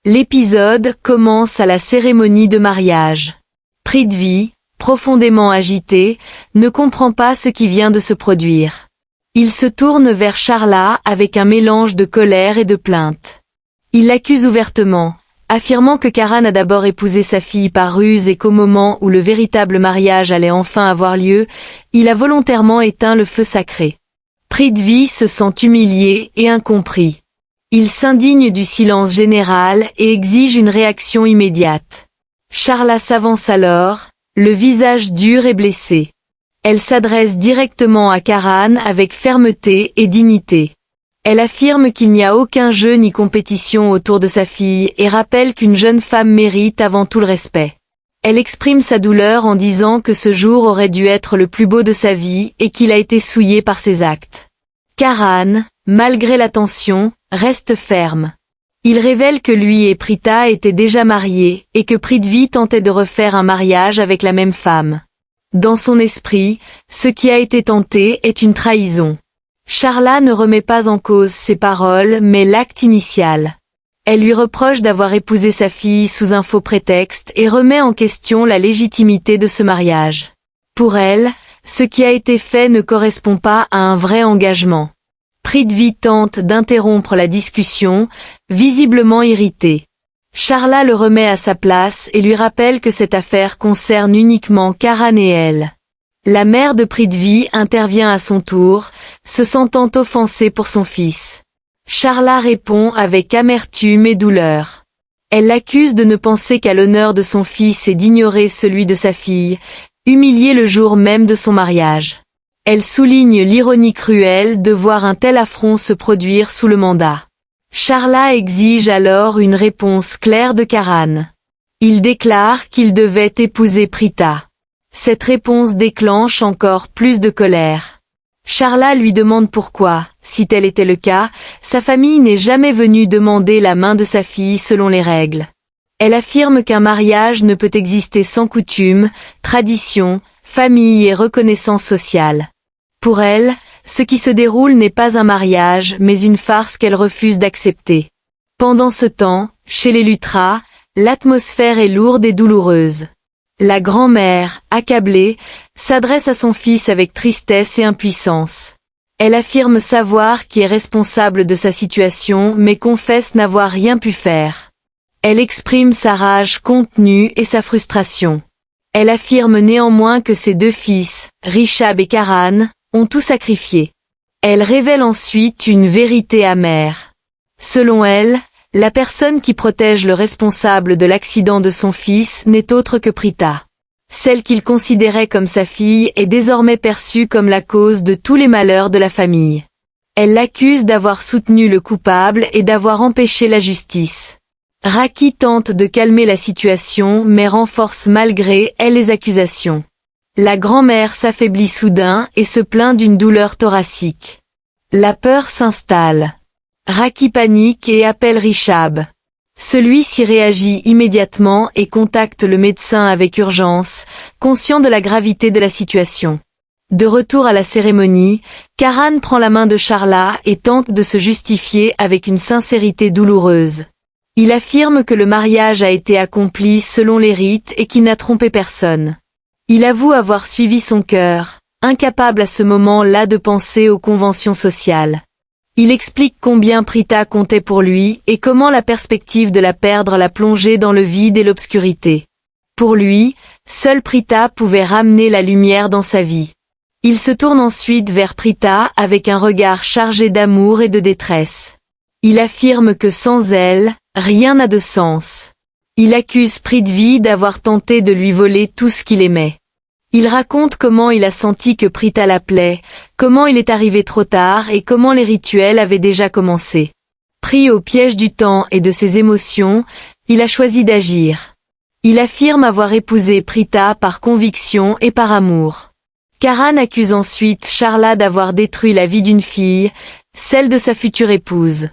L'épisode commence à la cérémonie de mariage. Prithvi, profondément agité, ne comprend pas ce qui vient de se produire. Il se tourne vers Charla avec un mélange de colère et de plainte. Il l'accuse ouvertement, affirmant que Karan a d'abord épousé sa fille par ruse et qu'au moment où le véritable mariage allait enfin avoir lieu, il a volontairement éteint le feu sacré. Prithvi se sent humilié et incompris. Il s'indigne du silence général et exige une réaction immédiate. Charla s'avance alors, le visage dur et blessé. Elle s'adresse directement à Karan avec fermeté et dignité. Elle affirme qu'il n'y a aucun jeu ni compétition autour de sa fille et rappelle qu'une jeune femme mérite avant tout le respect. Elle exprime sa douleur en disant que ce jour aurait dû être le plus beau de sa vie et qu'il a été souillé par ses actes. Karan, malgré la tension, reste ferme. Il révèle que lui et Prita étaient déjà mariés et que Prithvi tentait de refaire un mariage avec la même femme. Dans son esprit, ce qui a été tenté est une trahison. Charla ne remet pas en cause ses paroles mais l'acte initial. Elle lui reproche d'avoir épousé sa fille sous un faux prétexte et remet en question la légitimité de ce mariage. Pour elle, ce qui a été fait ne correspond pas à un vrai engagement. Prithvi tente d'interrompre la discussion, visiblement irrité. Charla le remet à sa place et lui rappelle que cette affaire concerne uniquement Karan et elle. La mère de Prithvi intervient à son tour, se sentant offensée pour son fils. Charla répond avec amertume et douleur. Elle l'accuse de ne penser qu'à l'honneur de son fils et d'ignorer celui de sa fille, humiliée le jour même de son mariage. Elle souligne l'ironie cruelle de voir un tel affront se produire sous le mandat. Charla exige alors une réponse claire de Karan. Il déclare qu'il devait épouser Prita. Cette réponse déclenche encore plus de colère. Charla lui demande pourquoi, si tel était le cas, sa famille n'est jamais venue demander la main de sa fille selon les règles. Elle affirme qu'un mariage ne peut exister sans coutume, tradition, famille et reconnaissance sociale. Pour elle, ce qui se déroule n'est pas un mariage mais une farce qu'elle refuse d'accepter. Pendant ce temps, chez les Luthra, l'atmosphère est lourde et douloureuse. La grand-mère, accablée, s'adresse à son fils avec tristesse et impuissance. Elle affirme savoir qui est responsable de sa situation mais confesse n'avoir rien pu faire. Elle exprime sa rage contenue et sa frustration. Elle affirme néanmoins que ses deux fils, Rishab et Karan, ont tout sacrifié. Elle révèle ensuite une vérité amère. Selon elle, la personne qui protège le responsable de l'accident de son fils n'est autre que Prita. Celle qu'il considérait comme sa fille est désormais perçue comme la cause de tous les malheurs de la famille. Elle l'accuse d'avoir soutenu le coupable et d'avoir empêché la justice. Raki tente de calmer la situation mais renforce malgré elle les accusations. La grand-mère s'affaiblit soudain et se plaint d'une douleur thoracique. La peur s'installe. Raki panique et appelle Rishab. Celui-ci réagit immédiatement et contacte le médecin avec urgence, conscient de la gravité de la situation. De retour à la cérémonie, Karan prend la main de Charla et tente de se justifier avec une sincérité douloureuse. Il affirme que le mariage a été accompli selon les rites et qu'il n'a trompé personne. Il avoue avoir suivi son cœur, incapable à ce moment-là de penser aux conventions sociales. Il explique combien Prita comptait pour lui et comment la perspective de la perdre l'a plongé dans le vide et l'obscurité. Pour lui, seule Prita pouvait ramener la lumière dans sa vie. Il se tourne ensuite vers Prita avec un regard chargé d'amour et de détresse. Il affirme que sans elle, rien n'a de sens. Il accuse Prithvi d'avoir tenté de lui voler tout ce qu'il aimait. Il raconte comment il a senti que Prita l'appelait, comment il est arrivé trop tard et comment les rituels avaient déjà commencé. Pris au piège du temps et de ses émotions, il a choisi d'agir. Il affirme avoir épousé Prita par conviction et par amour. Karan accuse ensuite Charla d'avoir détruit la vie d'une fille, celle de sa future épouse.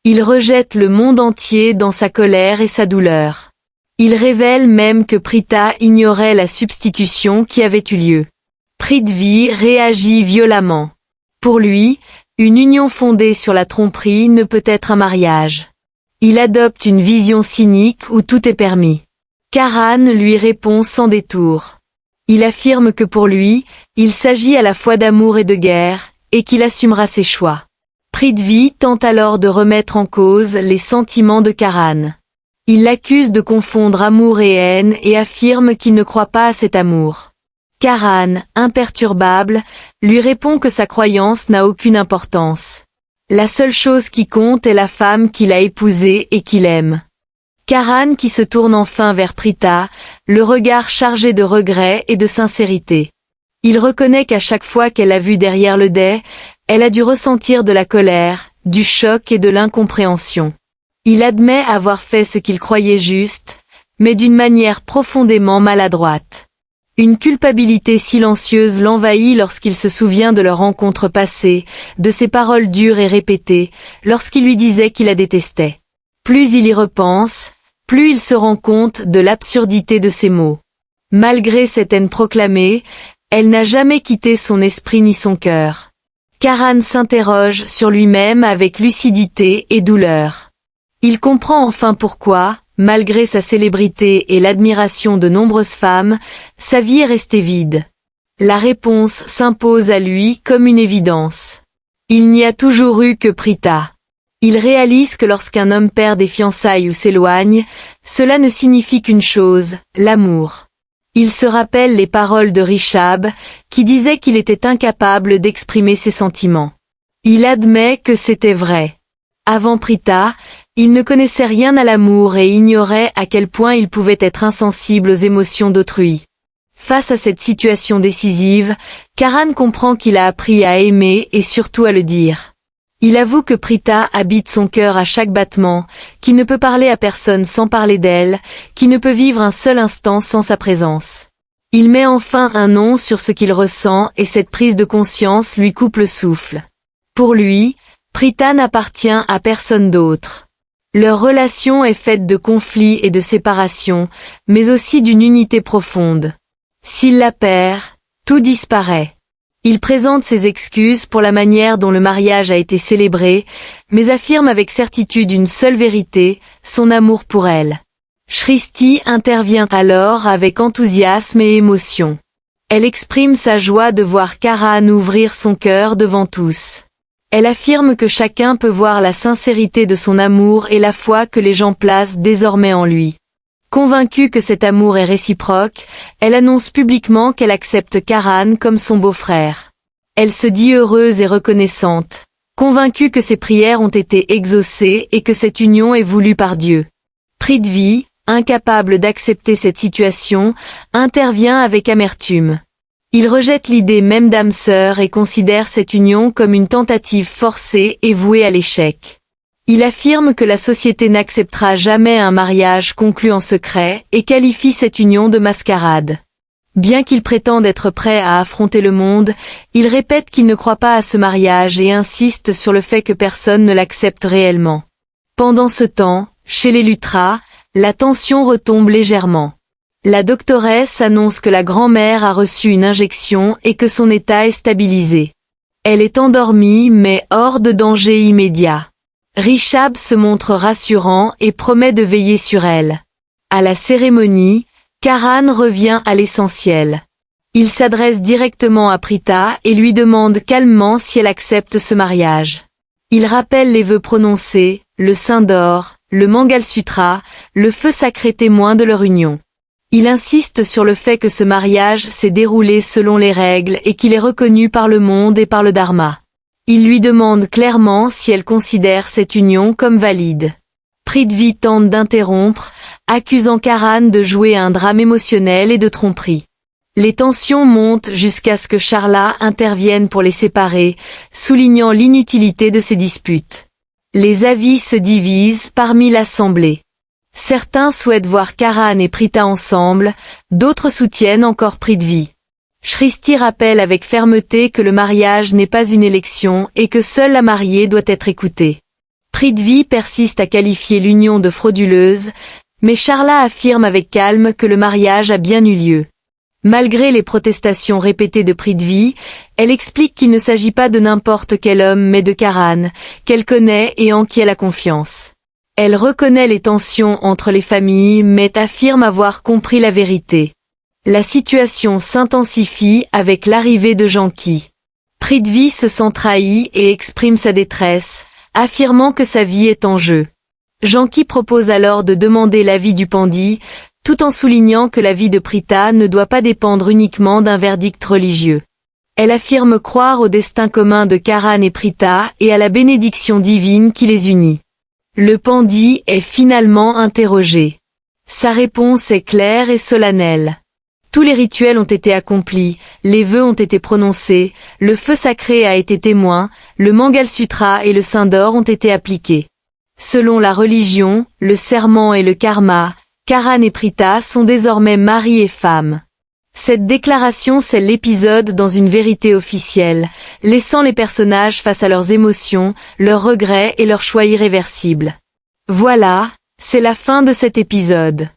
Il rejette le monde entier dans sa colère et sa douleur. Il révèle même que Prita ignorait la substitution qui avait eu lieu. Prithvi réagit violemment. Pour lui, une union fondée sur la tromperie ne peut être un mariage. Il adopte une vision cynique où tout est permis. Karan lui répond sans détour. Il affirme que pour lui, il s'agit à la fois d'amour et de guerre, et qu'il assumera ses choix. Prithvi tente alors de remettre en cause les sentiments de Karan. Il l'accuse de confondre amour et haine et affirme qu'il ne croit pas à cet amour. Karan, imperturbable, lui répond que sa croyance n'a aucune importance. La seule chose qui compte est la femme qu'il a épousée et qu'il aime. Karan qui se tourne enfin vers Pritha, le regard chargé de regret et de sincérité. Il reconnaît qu'à chaque fois qu'elle l'a vu derrière le dais, elle a dû ressentir de la colère, du choc et de l'incompréhension. Il admet avoir fait ce qu'il croyait juste, mais d'une manière profondément maladroite. Une culpabilité silencieuse l'envahit lorsqu'il se souvient de leur rencontre passée, de ses paroles dures et répétées, lorsqu'il lui disait qu'il la détestait. Plus il y repense, plus il se rend compte de l'absurdité de ces mots. Malgré cette haine proclamée, elle n'a jamais quitté son esprit ni son cœur. Karan s'interroge sur lui-même avec lucidité et douleur. Il comprend enfin pourquoi, malgré sa célébrité et l'admiration de nombreuses femmes, sa vie est restée vide. La réponse s'impose à lui comme une évidence. Il n'y a toujours eu que Pritha. Il réalise que lorsqu'un homme perd des fiançailles ou s'éloigne, cela ne signifie qu'une chose, l'amour. Il se rappelle les paroles de Rishabh, qui disait qu'il était incapable d'exprimer ses sentiments. Il admet que c'était vrai. Avant Pritha, il ne connaissait rien à l'amour et ignorait à quel point il pouvait être insensible aux émotions d'autrui. Face à cette situation décisive, Karan comprend qu'il a appris à aimer et surtout à le dire. Il avoue que Pritha habite son cœur à chaque battement, qu'il ne peut parler à personne sans parler d'elle, qu'il ne peut vivre un seul instant sans sa présence. Il met enfin un nom sur ce qu'il ressent et cette prise de conscience lui coupe le souffle. Pour lui, Pritha n'appartient à personne d'autre. Leur relation est faite de conflits et de séparations, mais aussi d'une unité profonde. S'il la perd, tout disparaît. Il présente ses excuses pour la manière dont le mariage a été célébré, mais affirme avec certitude une seule vérité, son amour pour elle. Shrishti intervient alors avec enthousiasme et émotion. Elle exprime sa joie de voir Karan ouvrir son cœur devant tous. Elle affirme que chacun peut voir la sincérité de son amour et la foi que les gens placent désormais en lui. Convaincue que cet amour est réciproque, elle annonce publiquement qu'elle accepte Karan comme son beau-frère. Elle se dit heureuse et reconnaissante, convaincue que ses prières ont été exaucées et que cette union est voulue par Dieu. Prithvi, incapable d'accepter cette situation, intervient avec amertume. Il rejette l'idée même d'âme sœur et considère cette union comme une tentative forcée et vouée à l'échec. Il affirme que la société n'acceptera jamais un mariage conclu en secret et qualifie cette union de mascarade. Bien qu'il prétende être prêt à affronter le monde, il répète qu'il ne croit pas à ce mariage et insiste sur le fait que personne ne l'accepte réellement. Pendant ce temps, chez les Luthra, la tension retombe légèrement. La doctoresse annonce que la grand-mère a reçu une injection et que son état est stabilisé. Elle est endormie mais hors de danger immédiat. Rishabh se montre rassurant et promet de veiller sur elle. À la cérémonie, Karan revient à l'essentiel. Il s'adresse directement à Pritha et lui demande calmement si elle accepte ce mariage. Il rappelle les vœux prononcés, le Saint d'or, le Mangal Sutra, le feu sacré témoin de leur union. Il insiste sur le fait que ce mariage s'est déroulé selon les règles et qu'il est reconnu par le monde et par le Dharma. Il lui demande clairement si elle considère cette union comme valide. Prithvi tente d'interrompre, accusant Karan de jouer un drame émotionnel et de tromperie. Les tensions montent jusqu'à ce que Charla intervienne pour les séparer, soulignant l'inutilité de ces disputes. Les avis se divisent parmi l'assemblée. Certains souhaitent voir Karan et Pritha ensemble, d'autres soutiennent encore Prithvi. Shrishti rappelle avec fermeté que le mariage n'est pas une élection et que seule la mariée doit être écoutée. Prithvi persiste à qualifier l'union de frauduleuse, mais Charla affirme avec calme que le mariage a bien eu lieu. Malgré les protestations répétées de Prithvi, elle explique qu'il ne s'agit pas de n'importe quel homme mais de Karan, qu'elle connaît et en qui elle a confiance. Elle reconnaît les tensions entre les familles mais affirme avoir compris la vérité. La situation s'intensifie avec l'arrivée de Janki. Prithvi se sent trahi et exprime sa détresse, affirmant que sa vie est en jeu. Janki propose alors de demander l'avis du Pandit, tout en soulignant que la vie de Pritha ne doit pas dépendre uniquement d'un verdict religieux. Elle affirme croire au destin commun de Karan et Pritha et à la bénédiction divine qui les unit. Le Pandit est finalement interrogé. Sa réponse est claire et solennelle. Tous les rituels ont été accomplis, les vœux ont été prononcés, le feu sacré a été témoin, le Mangal Sutra et le Saint d'or ont été appliqués. Selon la religion, le serment et le karma, Karan et Pritha sont désormais mari et femme. Cette déclaration scelle l'épisode dans une vérité officielle, laissant les personnages face à leurs émotions, leurs regrets et leurs choix irréversibles. Voilà, c'est la fin de cet épisode.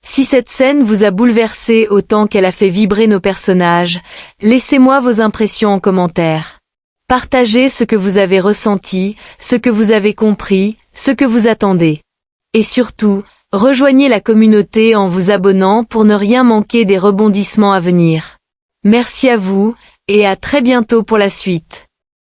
Si cette scène vous a bouleversé autant qu'elle a fait vibrer nos personnages, laissez-moi vos impressions en commentaire. Partagez ce que vous avez ressenti, ce que vous avez compris, ce que vous attendez. Et surtout, rejoignez la communauté en vous abonnant pour ne rien manquer des rebondissements à venir. Merci à vous, et à très bientôt pour la suite.